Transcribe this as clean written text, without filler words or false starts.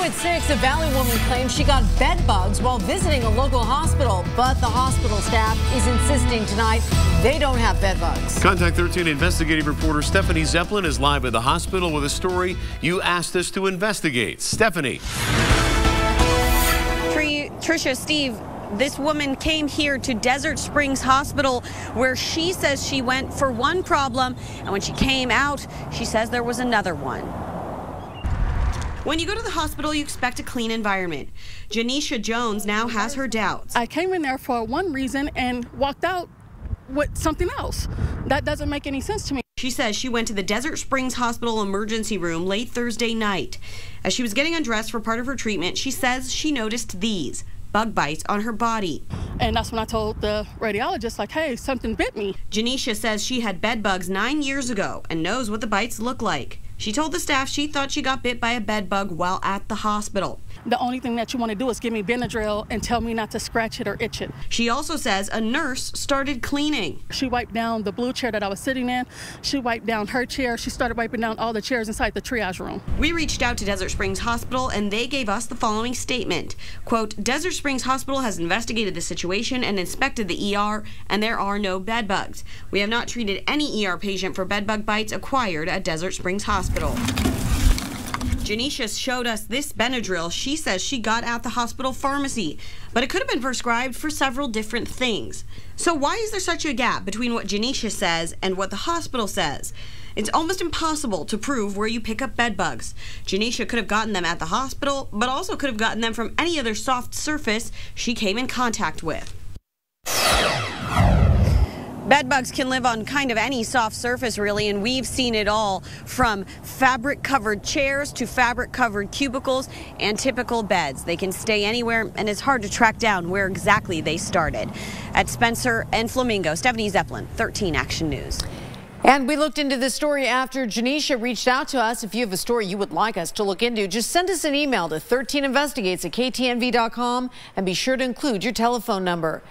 at 6, a Valley woman claims she got bed bugs while visiting a local hospital, but the hospital staff is insisting tonight they don't have bed bugs. Contact 13 investigative reporter Stephanie Zeppelin is live at the hospital with a story you asked us to investigate. Stephanie. Tricia, Steve, this woman came here to Desert Springs Hospital where she says she went for one problem, and when she came out, she says there was another one. When you go to the hospital, you expect a clean environment. Janisha Jones now has her doubts. I came in there for one reason and walked out with something else. That doesn't make any sense to me. She says she went to the Desert Springs Hospital emergency room late Thursday night. As she was getting undressed for part of her treatment, she says she noticed these bug bites on her body. And that's when I told the radiologist, like, hey, something bit me. Janisha says she had bed bugs 9 years ago and knows what the bites look like. She told the staff she thought she got bit by a bed bug while at the hospital. The only thing that you want to do is give me Benadryl and tell me not to scratch it or itch it. She also says a nurse started cleaning. She wiped down the blue chair that I was sitting in. She wiped down her chair. She started wiping down all the chairs inside the triage room. We reached out to Desert Springs Hospital and they gave us the following statement. Quote, Desert Springs Hospital has investigated the situation and inspected the ER, and there are no bed bugs. We have not treated any ER patient for bed bug bites acquired at Desert Springs Hospital. Janisha showed us this Benadryl she says she got at the hospital pharmacy, but it could have been prescribed for several different things. So why is there such a gap between what Janisha says and what the hospital says? It's almost impossible to prove where you pick up bed bugs. Janisha could have gotten them at the hospital, but also could have gotten them from any other soft surface she came in contact with. Bed bugs can live on kind of any soft surface, really, and we've seen it all from fabric-covered chairs to fabric-covered cubicles and typical beds. They can stay anywhere, and it's hard to track down where exactly they started. At Spencer and Flamingo, Stephanie Zeppelin, 13 Action News. And we looked into this story after Janisha reached out to us. If you have a story you would like us to look into, just send us an email to 13investigates@ktnv.com and be sure to include your telephone number.